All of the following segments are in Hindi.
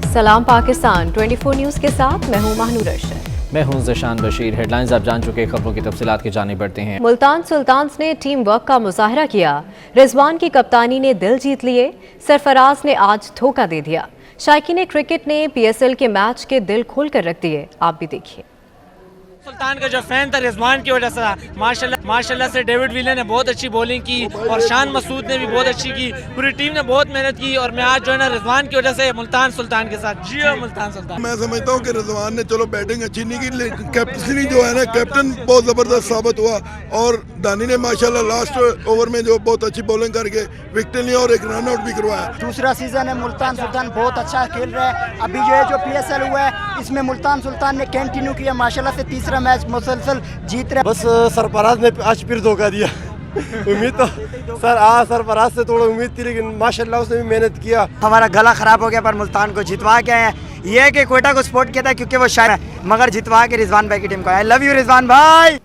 सलाम पाकिस्तान 24 न्यूज़ के साथ मैं हूं महानूर अरशद। मैं हूं ज़शान बशीर। हेडलाइंस आप जान चुके, खबरों की तफसीलात की जाने बढ़ते हैं। मुल्तान सुल्तान्स ने टीम वर्क का मुजाहरा किया। रिजवान की कप्तानी ने दिल जीत लिए। सरफराज ने आज धोखा दे दिया। शायकीन क्रिकेट ने PSL के मैच के दिल खोल कर रख दिए। आप भी देखिए। सुल्तान का जो फैन था रिजवान की वजह से माशाल्लाह से डेविड विले ने बहुत अच्छी बॉलिंग की और शान मसूद ने भी बहुत अच्छी की। पूरी टीम ने बहुत मेहनत की और मैं आज जो है ना रिजवान की वजह से मुल्तान सुल्तान के साथ जियो मुल्तान सुल्तान। मैं समझता हूँ कि रिजवान ने चलो बैटिंग अच्छी नहीं की, लेकिन कैप्टनसी जो है ना, कैप्टन बहुत जबरदस्त साबित हुआ और दानी ने माशाल्लाह लास्ट ओवर में जो बहुत अच्छी बॉलिंग करके विकेट लिया और एक रन आउट भी करवाया। दूसरा सीजन है, मुल्तान सुल्तान बहुत अच्छा खेल रहा है। अभी जो है जो PSL हुआ है इसमें मुल्तान सुल्तान ने कंटिन्यू किया माशाल्लाह से, तीसरा मैच मुसलसल जीत रहे। बस सरफराज ने आज फिर धोखा दिया। उम्मीद तो सरफराज से थोड़ा उम्मीद थी, लेकिन माशाल्लाह उसने भी मेहनत किया। हमारा गला खराब हो गया पर मुल्तान को जितवा के आए। ये है कि कोयटा को सपोर्ट किया था क्योंकि वो शायर है, मगर जितवा के रिजवान भाई की टीम को। आई लव यू रिजवान भाई।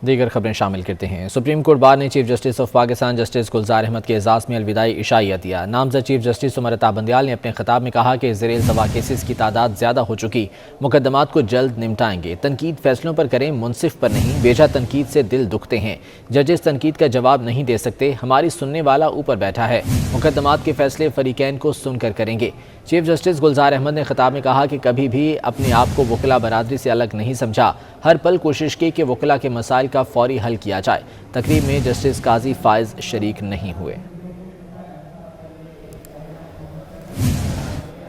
दीगर खबरें शामिल करते हैं। सुप्रीम कोर्ट बार ने chief justice of Pakistan justice Gulzar Ahmed के एजाज़ में अलविदाई इशाइया दिया। नामजद चीफ जस्टिस उमर अता बंदियाल ने अपने खिताब में कहा कि ज़ेर इल्तवा केसेस की तादाद ज़्यादा हो चुकी, मुकदमात को जल्द निपटाएंगे। तनकीद फैसलों पर करें, मुनसिफ पर नहीं। बेजा तनकीद से दिल दुखते हैं। जजेस तनकीद का जवाब नहीं दे सकते। हमारी सुनने वाला ऊपर बैठा है। मुकदमात के फैसले फरीकैन को सुनकर करेंगे। चीफ जस्टिस गुलजार अहमद ने खिताब में कहा कि कभी भी अपने आप को वकला बरादरी से अलग नहीं समझा। हर पल कोशिश की कि वकला के मसाइल का फौरी हल किया जाए। तकरीब में जस्टिस काजी फायज शरीक नहीं हुए।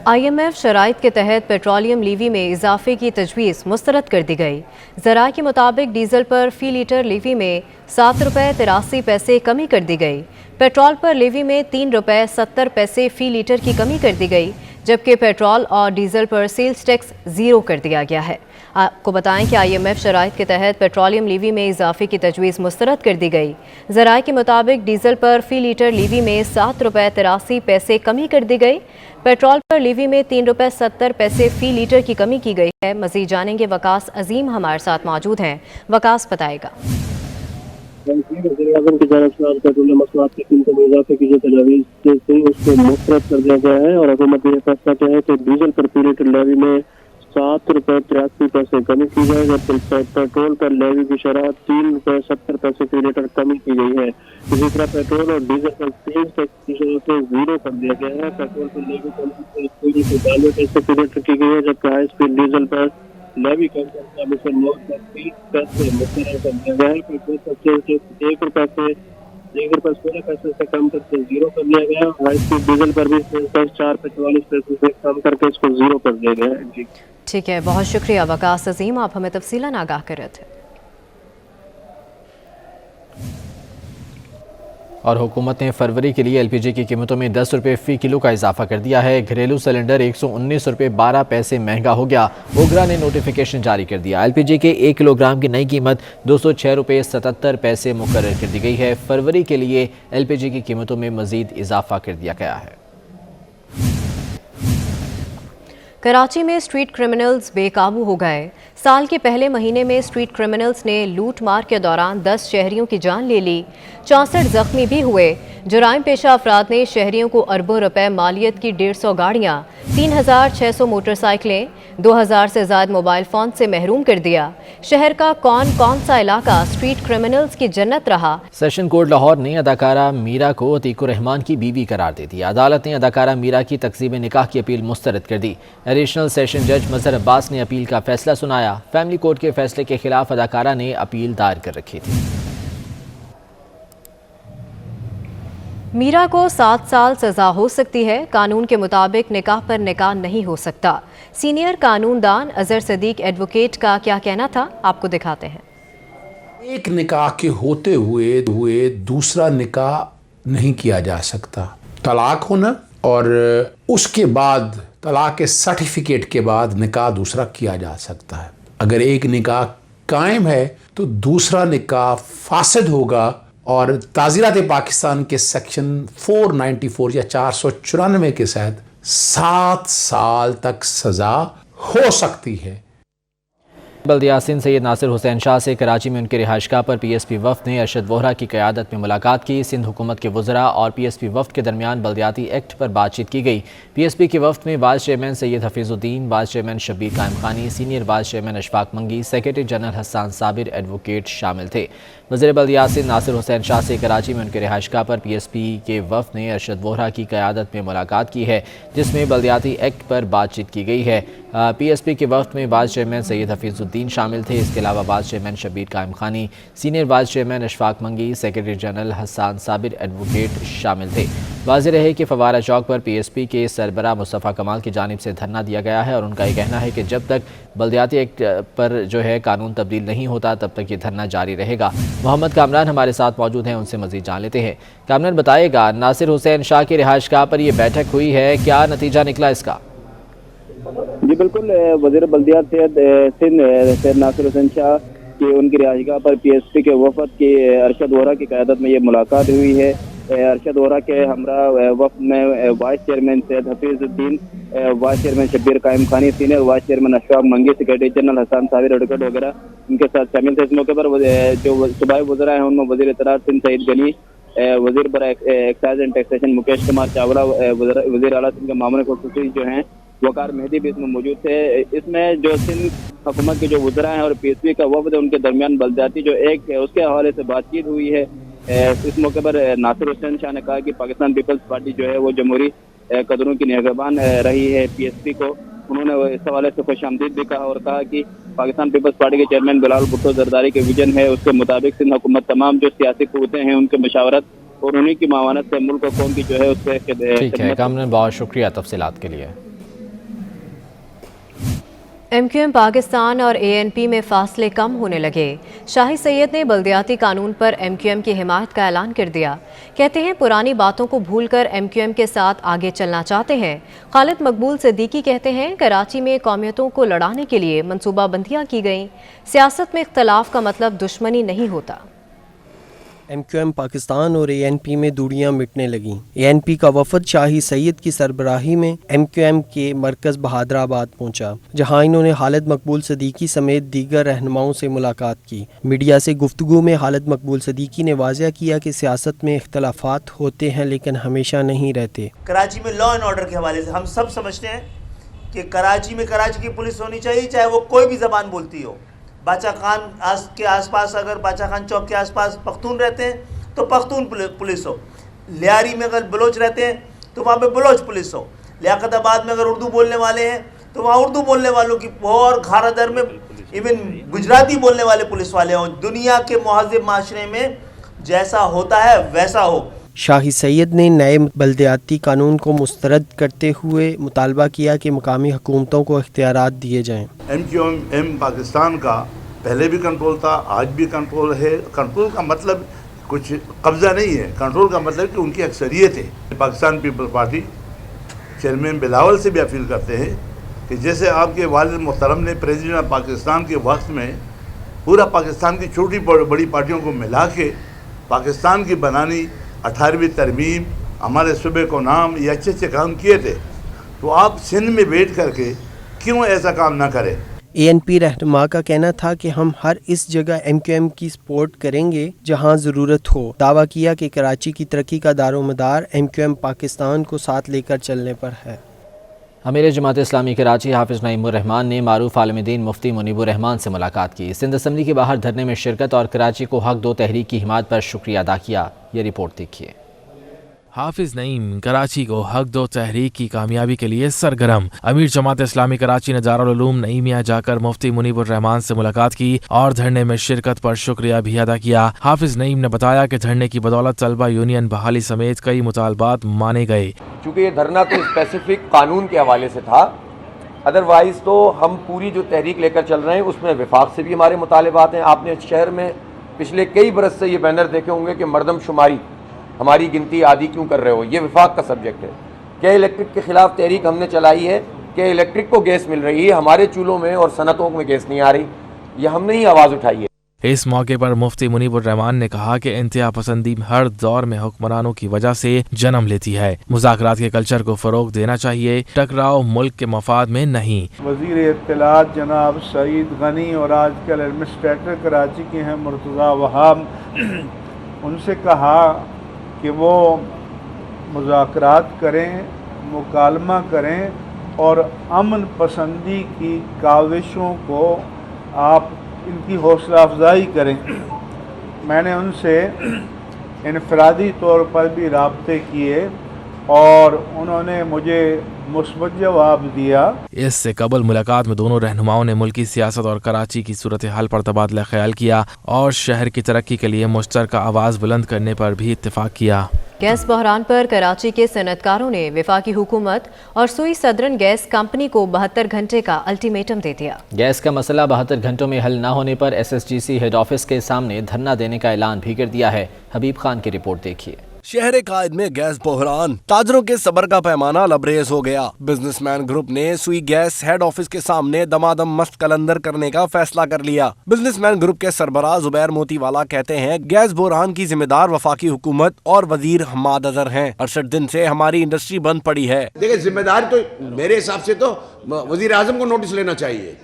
IMF शराइत के तहत पेट्रोलियम लीवी में इजाफे की तजवीज़ मुस्तरद कर दी गई। ज़राए के मुताबिक डीजल पर फ़ी लीटर लीवी में 7 रुपये 83 पैसे कमी कर दी गई। पेट्रोल पर लीवी में 3 रुपये 70 पैसे फ़ी लीटर की कमी कर दी गई, जबकि पेट्रोल और डीजल पर सेल्स टैक्स ज़ीरो कर दिया गया है। आपको बताएं कि IMF शराइत के तहत पेट्रोलियम लीवी में इजाफे की तजवीज़ मुस्तरद कर दी गई। ज़राए के मुताबिक डीजल पर फ़ी लीटर लीवी में 7 रुपये 83 पैसे कमी कर दी गई। पेट्रोल पर लीवी में 3 रुपये 70 पैसे फ़ी लीटर की कमी की गई है। मज़ीद जानेंगे, वकास अजीम हमारे साथ मौजूद हैं। वकास बताएगा। वज़ीर-ए-आज़म की जानिब से पेट्रोलियम मसनूआत की कीमतों में इजाफे की जो तजवीज़ थी उसको मुस्तरद कर दिया गया है और हुकूमत ने यह फैसला किया है कि डीजल पर फ़ी लीटर लेवी में 7 रुपये 83 पैसे कमी की गई है। पेट्रोल पर लेवी की शरह 3 रुपये 70 पैसे फी लीटर कमी की गई है। इसी तरह पेट्रोल और डीजल पर सेल्स टैक्स की शरह से जीरो कर दिया गया है। पेट्रोल पर लेवी कमी 92 पैसे फी लीटर की गई है, जबकि हाई स्पीड डीजल पर लेवी कम करके अब इसे 9 पैसे मुकर्रर कर दिया गया है। पेट्रोल पर सेल्स टैक्स 1 रुपये 16 पैसे से कम करके जीरो कर दिया गया है। हाई स्पीड डीजल पर भी सेल्स टैक्स 4.44 पैसे से कम करके इसको जीरो कर दिया गया है। जी ठीक है, बहुत शुक्रिया वकास अजीम, आप हमें तफसीलन आगाह कर रहे थे। और हुकूमत ने फरवरी के लिए LPG की कीमतों में 10 रुपये फ़ी किलो का इजाफा कर दिया है। घरेलू सिलेंडर 119 रुपये 12 पैसे महंगा हो गया। ओगरा ने नोटिफिकेशन जारी कर दिया। LPG के 1 किलोग्राम की नई कीमत 206 रुपये 77 पैसे मुकर्रर कर दी गई है। फरवरी के लिए LPG की कीमतों में मजीद इजाफा कर दिया गया है। कराची में स्ट्रीट क्रिमिनल्स बेकाबू हो गए। साल के पहले महीने में स्ट्रीट क्रिमिनल्स ने लूट मार के दौरान 10 शहरियों की जान ले ली, 64 जख्मी भी हुए। जुराइम पेशा अफराद ने शहरियों को अरबों रुपए मालियत की 150 गाड़ियाँ, 3600 मोटरसाइकिलें, 2000 से ज़्यादा मोबाइल फ़ोन से महरूम कर दिया। शहर का कौन सा इलाका स्ट्रीट क्रिमिनल्स की जन्नत रहा। सेशन कोर्ट लाहौर ने अदाकारा मीरा को अतीकुर रहमान की बीवी करार दे दिया। अदालत ने अदाकारा मीरा की तकसीम निकाह की अपील मुस्तरद कर दी। एडिशनल सेशन जज मजहर अब्बास ने अपील का फैसला सुनाया। फैमिली कोर्ट के फैसले के खिलाफ अदाकारा ने अपील दायर कर रखी थी। मीरा को 7 साल सजा हो सकती है। कानून के मुताबिक निकाह पर निकाह नहीं हो सकता। सीनियर कानूनदान अजहर सदीक एडवोकेट का क्या कहना था, आपको दिखाते हैं। एक निकाह के होते हुए दूसरा निकाह नहीं किया जा सकता। तलाक होना और उसके बाद तलाक के सर्टिफिकेट के बाद निकाह दूसरा किया जा सकता है। अगर एक निकाह कायम है तो दूसरा निकाह फासिद होगा और ताज़ीरात पाकिस्तान के सेक्शन 494 या 494 के तहत 7 साल तक सज़ा हो सकती है। बल्दियासिन सैयद नासिर हुसैन शाह से कराची में उनके रिहाइशगाह पर PSP वफ़द ने अरशद वोहरा की क़यादत में मुलाकात की। सिंध हुकूमत के वज़रा और PSP वफ़द के दरमियान बल्दियाती एक्ट पर बातचीत की गई। PSP के वफ़द में vice chairman Syed Hafeezuddin, vice chairman Shabbir Qaim Khani, senior vice chairman Ashfaq Mangi, secretary general Hasan Sabir advocate शामिल थे। वज़ीर बल्दियासिन नासिर हुसैन शाह से कराची में उनके रिहाइशगाह पर PSP के वफ़द ने अरशद वोहरा की क़यादत में मुलाकात की है, जिसमें बल्दियाती एक्ट पर बातचीत की गई है। PSP के वफ़द में वाइस चेयरमैन सैयद हफीज़ुद्दीन शामिल थे। इसके अलावा vice chairman Shabbir Qaim Khani, senior vice chairman Ashfaq Mangi, secretary general Hasan Sabir advocate शामिल थे। वाज़ेह रहे कि फवारा चौक पर PSP के सरबराह मुस्तफ़ा कमाल की जानिब से धरना दिया गया है और उनका ये कहना है कि जब तक बल्दियाती एक्ट पर जो है कानून तब्दील नहीं होता तब तक ये धरना जारी रहेगा। मोहम्मद कामरान हमारे साथ मौजूद हैं, उनसे मज़ीद जान लेते हैं। कामरान बताएगा, नासिर हुसैन शाह की रिहाइशगाह पर यह बैठक हुई है, क्या नतीजा निकला इसका? जी बिल्कुल, वज़ीर बल्दियात सैयद नासिर हुसैन शाह की उनकी रिहाइशगाह पर PSP के वफ़द की अरशद वोहरा की क़यादत में ये मुलाकात हुई है। अरशद वोहरा के हमरा वफ़द में vice chairman Syed Hafeezuddin, vice chairman Shabbir Qaim Khani, senior vice chairman Ashfaq Mangi, secretary general Hasan Sabir advocate वगैरह उनके साथ शामिल थे। इस मौके पर जो सूबाई वज़रा हैं उनमें वज़ीर इत्तलात सिंध सईद गनी, वज़ीर बर excise and taxation Mukesh Kumar Chawla, वज़ीर आला सिंध के मामले खुसूसी जो हैं वकार मेहदी भी इसमें मौजूद थे। इसमें जो सिंध हुकूमत के जो वज़रा हैं और PSP का वफ़द है उनके दरमियान बल्दियाती जो एक्ट है उसके हवाले से बातचीत हुई है। इस मौके पर नासिर हुसैन शाह ने कहा कि पाकिस्तान पीपल्स पार्टी जो है वो जमहूरी कदरों की निगहबान रही है PSP को। उन्होंने इस हवाले से खुशामदीद भी कहा और कहा कि पाकिस्तान पीपल्स पार्टी के चेयरमैन बिलावल भुट्टो जरदारी के विजन है, उसके मुताबिक सिंध हुकूमत तमाम जो सियासी क़ुव्वतें हैं उनके मशावरत और उन्हीं की मावानत से मुल्क और कौम की जो है उससे ठीक है कामरान, बहुत शुक्रिया तफसीलात के लिए। MQM पाकिस्तान और ANP में फासले कम होने लगे। शाही सैयद ने बल्दियाती कानून पर MQM की हिमायत का ऐलान कर दिया। कहते हैं पुरानी बातों को भूलकर MQM के साथ आगे चलना चाहते हैं। खालिद मकबूल सिद्दीकी कहते हैं कराची में कौमियतों को लड़ाने के लिए मनसूबाबंदियाँ की गईं। सियासत में इख्तलाफ का मतलब दुश्मनी नहीं होता। MQM पाकिस्तान और ANP में दूरियां मिटने लगीं। ANP का वफद शाही सैयद की सरबराही में MQM के मरकज़ बहादराबाद पहुंचा, जहां इन्होंने खालिद मकबूल सिद्दीकी समेत दीगर रहनुमाओं से मुलाकात की। मीडिया से गुफ्तगू में खालिद मकबूल सिद्दीकी ने वाज़ेह किया कि सियासत में इख्तलाफात होते हैं लेकिन हमेशा नहीं रहते। कराची में लॉ एंड ऑर्डर के हवाले से हम सब समझते हैं कि कराची में कराची की पुलिस होनी चाहिए, चाहे वो कोई भी ज़बान बोलती हो। बाचा खान के आसपास, अगर बाचा खान चौक के आसपास पख्तून रहते हैं तो पख्तून पुलिस हो। लियारी में अगर बलोच रहते हैं तो वहाँ पे बलोच पुलिस हो। लियाकताबाद में अगर उर्दू बोलने वाले हैं तो वहाँ उर्दू बोलने वालों की हो, और घारादर में इवन गुजराती बोलने वाले पुलिस वाले हों। दुनिया के महज़ब माशरे में जैसा होता है वैसा हो। शाही सैयद ने नए बल्दियाती कानून को मुस्तरद करते हुए मुतालबा किया कि मकामी हुकूमतों को इख्तियारात दिए जाएँ। MQM पाकिस्तान का पहले भी कंट्रोल था, आज भी कंट्रोल है। कंट्रोल का मतलब कुछ कब्ज़ा नहीं है, कंट्रोल का मतलब कि उनकी अक्सरियत है। पाकिस्तान पीपल्स पार्टी चेयरमैन बिलावल से भी अपील करते हैं कि जैसे आपके वालिद मोहतरम ने प्रेसिडेंट ऑफ पाकिस्तान के वक्त में पूरा पाकिस्तान की छोटी बड़ी पार्टियों को मिला के पाकिस्तान की बनानी, 18वीं तरमीम, हमारे सूबे को नाम, ये अच्छे अच्छे काम किए थे। तो आप सिंध में बैठ करके क्यों ऐसा काम ना करें? ANP रहनुमा का कहना था कि हम हर इस जगह MQM की सपोर्ट करेंगे जहां ज़रूरत हो। दावा किया कि कराची की तरक्की का दारोमदार MQM पाकिस्तान को साथ लेकर चलने पर है। अमीर जमात इस्लामी कराची हाफिज़ नईमुर रहमान ने मारूफ आलिम दीन मुफ्ती मुनीबुर रहमान से मुलाकात की। सिंध असम्बली के बाहर धरने में शिरकत और कराची को हक दो तहरीक की हिमायत पर शुक्रिया अदा किया। ये रिपोर्ट देखिए। हाफिज नईम कराची को हक दो तहरीक की कामयाबी के लिए सरगर्म। अमीर जमात इस्लामी कराची ने दारुल उलूम नईमिया जाकर मुफ्ती मुनीबुर रहमान से मुलाकात की और धरने में शिरकत पर शुक्रिया भी अदा किया। हाफिज नईम ने बताया कि धरने की बदौलत तलबा यूनियन बहाली समेत कई मुतालबात माने गए। चूँकि ये धरना तो स्पेसिफिक कानून के हवाले से था, अदरवाइज तो हम पूरी जो तहरीक लेकर चल रहे हैं उसमें विफाक से भी हमारे मुतालबात हैं। आपने शहर में पिछले कई बरस से ये बैनर देखे होंगे कि मरदमशुमारी, हमारी गिनती आधी क्यों कर रहे हो, ये विफाक का सब्जेक्ट है। क्या इलेक्ट्रिक के खिलाफ तहरीक हमने चलाई है कि इलेक्ट्रिक को गैस मिल रही है, हमारे चूल्हों में और सनतों में गैस नहीं आ रही, ये हमने ही आवाज़ उठाई है। इस मौके पर मुफ्ती मुनीबुर रहमान ने कहा कि इंतहा पसंदी हर दौर में हुक्मरानों की वजह से जन्म लेती है। मुज़ाकरात के कल्चर को फरोग देना चाहिए, टकराव मुल्क के मफाद में नहीं। वज़ीर इत्तलात जनाब सईद गनी और आजकल एडमिनिस्ट्रेटर कराची के हैं मुर्तज़ा वहाब, उनसे कहा कि वो मुज़ाकरात करें, मुकालमा करें और अमन पसंदी की काविशों को आप इनकी हौसला अफजाई करें। मैंने उनसे इनफरादी तौर पर भी राब्ते किए और उन्होंने मुझे मुस्बत जवाब दिया। इससे कबल मुलाकात में दोनों रहनुमाओं ने मुल्की सियासत और कराची की सूरत हाल पर तबादला ख्याल किया और शहर की तरक्की के लिए मुश्तरका आवाज़ बुलंद करने पर भी इत्तेफाक किया। गैस बहरान पर कराची के सनतकारों ने वफाकी हुकूमत और सुई सदरन गैस कंपनी को 72 घंटे का अल्टीमेटम दे दिया। गैस का मसला 72 घंटों में हल न होने पर SSGC हेड ऑफिस के सामने धरना देने का ऐलान भी कर दिया है। हबीब खान की रिपोर्ट देखिए। शहर कायद में गैस बहरान, ताजरों के सबर का पैमाना लबरेज हो गया। बिजनेसमैन ग्रुप ने सुई गैस हेड ऑफिस के सामने दमादम मस्त कलंदर करने का फैसला कर लिया। बिजनेसमैन ग्रुप के सरबराह जुबैर मोतीवाला कहते हैं, गैस बहरान की जिम्मेदार वफाकी हुकूमत और वजीर हम्माद अजहर हैं। 68 दिन से हमारी इंडस्ट्री बंद पड़ी है। देखिए, जिम्मेदार तो मेरे हिसाब से तो वजीर आजम को नोटिस लेना चाहिए,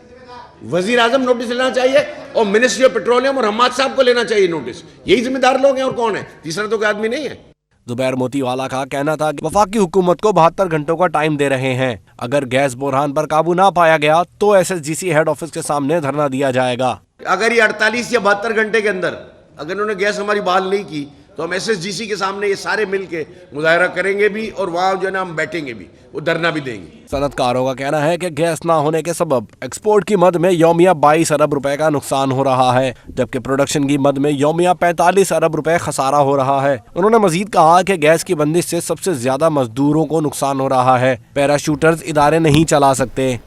वजीर आजम नोटिस लेना चाहिए और मिनिस्ट्री ऑफ पेट्रोलियम और हम्माद साहब को लेना चाहिए नोटिस। यही जिम्मेदार लोग हैं और कौन है? तीसरा तो कोई आदमी नहीं है। जुबैर मोतीवाला का कहना था कि वफाकी हुकूमत को 72 घंटों का टाइम दे रहे हैं। अगर गैस बहरान पर काबू ना पाया गया तो SSGC हेड ऑफिस के सामने धरना दिया जाएगा। अगर ये 48 या 72 घंटे के अंदर अगर उन्होंने गैस हमारी बहाल नहीं की तो हम SSGC के सामने ये सारे मिलके मुजाहरा करेंगे भी और वहाँ जो है ना हम बैठेंगे भी, वो धरना भी देंगे। सनतकारों का कहना है कि गैस ना होने के सबब एक्सपोर्ट की मद में यौमिया 22 अरब रुपए का नुकसान हो रहा है, जबकि प्रोडक्शन की मद में यौमिया 45 अरब रुपए खसारा हो रहा है। उन्होंने मजीद कहा कि गैस की बंदिश से सबसे ज्यादा मजदूरों को नुकसान हो रहा है। पैराशूटर्स इदारे नहीं चला सकते।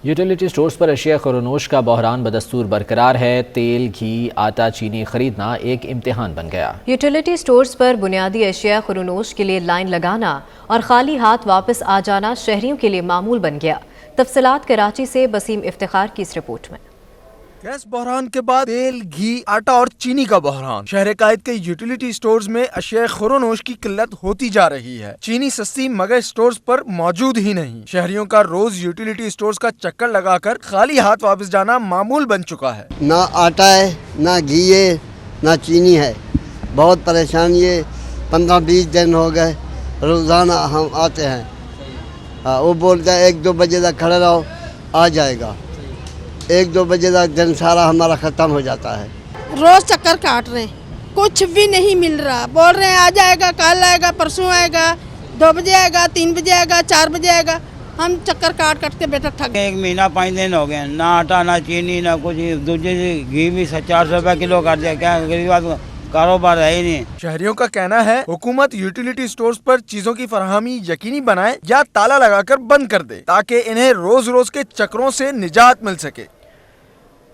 यूटिलिटी स्टोर्स पर अशिया खुरनोश का बहरान बदस्तूर बरकरार है। तेल, घी, आटा, चीनी खरीदना एक इम्तिहान बन गया। यूटिलिटी स्टोर्स पर बुनियादी अशिया खुरनोश के लिए लाइन लगाना और खाली हाथ वापस आ जाना शहरियों के लिए मामूल बन गया। तफसीलात कराची से बसीम इफ्तिखार की इस रिपोर्ट में। गैस बहरान के बाद तेल, घी, आटा और चीनी का बहरान। शहर कायद के यूटिलिटी स्टोर्स में अशिया खुरनोश की किल्लत होती जा रही है। चीनी सस्ती मगर स्टोर्स पर मौजूद ही नहीं। शहरियों का रोज यूटिलिटी स्टोर्स का चक्कर लगाकर खाली हाथ वापस जाना मामूल बन चुका है। ना आटा है, ना घी है, ना चीनी है। बहुत परेशानी है। 15-20 दिन हो गए रोजाना हम आते हैं। वो बोलता है 1-2 बजे तक खड़े रहो, आ जाएगा। 1-2 बजे तक दिन सारा हमारा ख़त्म हो जाता है। रोज़ चक्कर काट रहे हैं, कुछ भी नहीं मिल रहा। बोल रहे हैं आ जाएगा, कल आएगा, परसों आएगा, 2 बजे आएगा, 3 बजे आएगा, 4 बजे आएगा। हम चक्कर काट काट के बेटा थक गए। 1 महीना 5 दिन हो गए, ना आटा ना चीनी ना कुछ। दूसरे घी भी 400 रुपये किलो कर दिया। क्या गरीब आदमी कारोबार है ही नहीं। शहरियों का कहना है हुकूमत यूटिलिटी स्टोर्स पर चीजों की फराहमी यकीनी बनाए या ताला लगाकर बंद कर दे, ताकि इन्हें रोज रोज के चक्रों से निजात मिल सके।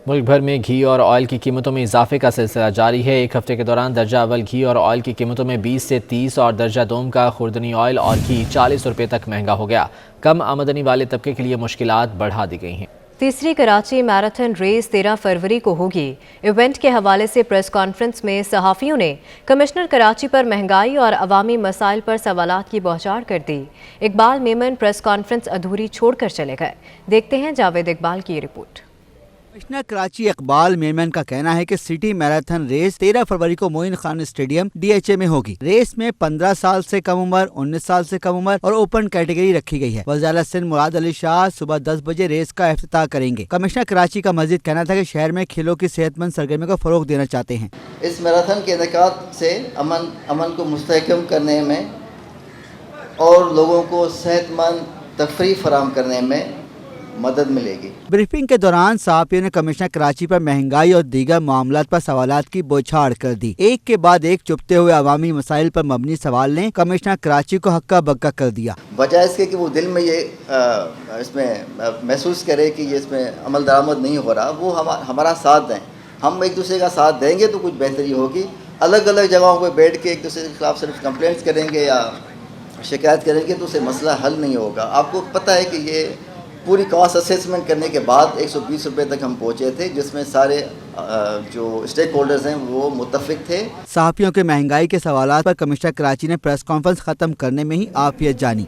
मुल्क भर में घी और ऑयल की कीमतों में इजाफे का सिलसिला जारी है। एक हफ्ते के दौरान दर्जा अव्वल घी और ऑयल की कीमतों में 20 से 30 और दर्जा दोम का खुर्दनी ऑयल और घी 40 रुपये तक महंगा हो गया। कम आमदनी वाले तबके के लिए मुश्किलात बढ़ा दी गई हैं। तीसरी कराची मैराथन रेस 13 फरवरी को होगी। इवेंट के हवाले से प्रेस कॉन्फ्रेंस में सहाफ़ियों ने कमिश्नर कराची पर महंगाई और अवामी मसाइल पर सवालात की बौछार कर दी। इकबाल मेमन प्रेस कॉन्फ्रेंस अधूरी छोड़कर चले गए। देखते हैं जावेद इकबाल की रिपोर्ट। कमिश्नर कराची इकबाल मेमन का कहना है कि सिटी मैराथन रेस 13 फरवरी को मोइन खान स्टेडियम DHA में होगी। रेस में 15 साल से कम उम्र, 19 साल से कम उम्र और ओपन कैटेगरी रखी गई है। वज़ीर सिंध मुराद अली शाह सुबह 10 बजे रेस का इफ्तिताह करेंगे। कमिश्नर कराची का मजीद कहना था कि शहर में खेलों की सेहतमंद सरगर्मी को फरोग देना चाहते हैं। इस मैराथन के इनेकाद से अमन को मुस्तहकम करने में और लोगों को सेहतमंद तफरीह फराहम करने में मदद मिलेगी। ब्रीफिंग के दौरान सहाफ़ियों ने कमिश्नर कराची पर महंगाई और दीगर मामलात पर सवालात की बौछार कर दी। एक के बाद एक चुपते हुए अवामी मसाइल पर मबनी सवाल ने कमिश्नर कराची को हक्का बक्का कर दिया। वजह इसके कि वो दिल में ये इसमें महसूस करे कि ये इसमें अमल दरामद नहीं हो रहा, वो हमारा साथ दें। हम एक दूसरे का साथ देंगे तो कुछ बेहतरी होगी। अलग अलग जगहों पर बैठ के एक दूसरे के खिलाफ सिर्फ कंप्लेंट्स करेंगे या शिकायत करेंगे तो उससे मसला हल नहीं होगा। आपको पता है कि ये पूरी कॉस्ट असेसमेंट करने के बाद 120 रुपये तक हम पहुँचे थे, जिसमें सारे जो स्टेक होल्डर्स हैं वो मुत्तफिक थे। सहाफ़ियों के महंगाई के सवालात पर कमिश्नर कराची ने प्रेस कॉन्फ्रेंस ख़त्म करने में ही आफियत जानी।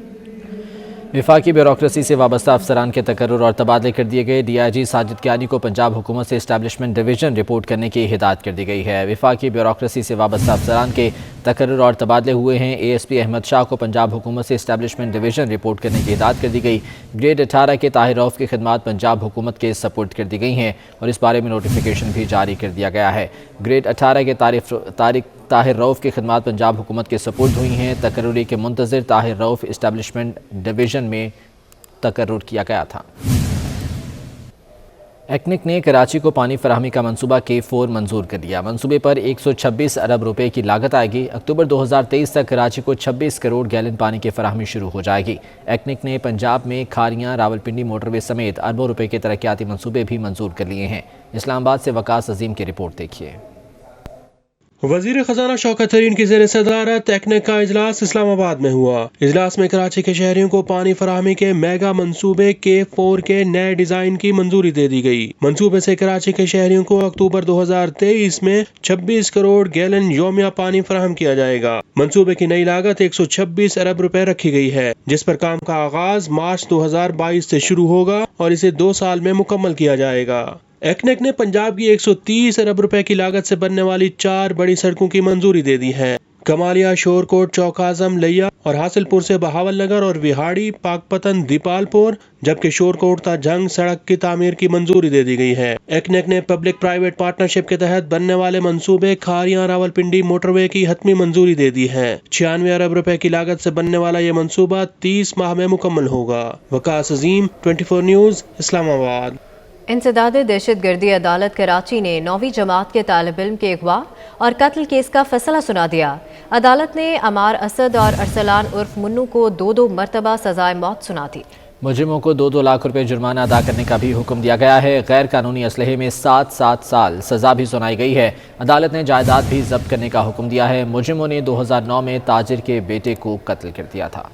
वफाकी ब्यूरोक्रेसी से वाबस्ता अफसरान के तकर्रुर और तबादले कर दिए गए। DIG साजिद कियानी को पंजाब हुकूमत से इस्टेब्लिशमेंट डिवीज़न रिपोर्ट करने की हिदायत कर दी गई है। वफाकी ब्यूरोक्रेसी से वाबस्ता अफसरान के तकर्रुर और तबादले हुए हैं। ASP अहमद शाह को पंजाब हुकूमत से इस्टेब्लिशमेंट डिवीज़न रिपोर्ट करने की हिदायत कर दी गई। ग्रेड 18 के ताहिर रऊफ़ की खिदमात पंजाब हुकूमत के सपुर्द कर दी गई हैं और इस बारे में नोटिफिकेशन भी जारी कर दिया गया है। ग्रेड 18 के ताहिर रऊफ़ की खिदमात पंजाब हुकूमत के सपुर्द हुई हैं। तकर्रुरी के मुंतज़िर ताहिर रऊफ़ इस्टेब्लिशमेंट डिवीज़न में तकर्रुर किया गया था। एक्निक ने कराची को पानी फराहमी का मनसूबा K4 मंजूर कर लिया। मनसूबे पर 126 अरब रुपए की लागत आएगी। अक्टूबर 2023 तक कराची को 26 करोड़ गैलन पानी की फराहमी शुरू हो जाएगी। एक्निक ने पंजाब में खारियां रावलपिंडी मोटरवे समेत अरबों रुपए के तरक्याती मनसूबे भी मंजूर कर लिए हैं। इस्लामाबाद से वकास अजीम की रिपोर्ट देखिए। वजीर खजाना शौकत तरीन की ज़ेर सदारत एक्निक का इजलास इस्लामाबाद में हुआ। इजलास में कराची के शहरियों को पानी फराहमी के मेगा मंसूबे K4 के नए डिजाइन की मंजूरी दे दी गई। मंसूबे से कराची के शहरियों को अक्टूबर 2023 में 26 करोड़ गैलन योमिया पानी फराहम किया जाएगा। मंसूबे की नई लागत 126 अरब रुपए रखी गई है, जिस पर काम का आगाज मार्च 2022 से शुरू होगा और इसे 2 साल में मुकम्मल किया जाएगा। एक्निक ने पंजाब की 130 अरब रुपए की लागत से बनने वाली 4 बड़ी सड़कों की मंजूरी दे दी है। कमालिया, शोरकोट, चौक आजम, लिया और हासिलपुर से बहावल नगर और विहाड़ी, पाकपतन, दीपालपुर, जबकि शोरकोट ता जंग सड़क की तामीर की मंजूरी दे दी गई है। एक्निक ने पब्लिक प्राइवेट पार्टनरशिप के तहत बनने वाले मंसूबे खारियां रावलपिंडी मोटरवे की हतमी मंजूरी दे दी है। 96 अरब रुपए की लागत से बनने वाला ये मंसूबा 30 माह में मुकम्मल होगा। वकास अजीम, 24 न्यूज़, इस्लामाबाद। इंसदाद दहशत गर्दी अदालत कराची ने 9वीं जमात के तालिब इल्म के अगवा और कत्ल केस का फैसला सुना दिया। अदालत ने अमार असद और अरसलान उर्फ मुन्नू को 2 मरतबा सजाए मौत सुना दी। मुजरिमों को 2-2 लाख रुपए जुर्माना अदा करने का भी हुक्म दिया गया है। गैर कानूनी असलहे में 7 साल सजा भी सुनाई गई है। अदालत ने जायदाद भी जब्त करने का हुक्म दिया है। मुजरिमों ने 2009 में ताजिर के बेटे को कत्ल कर दिया था।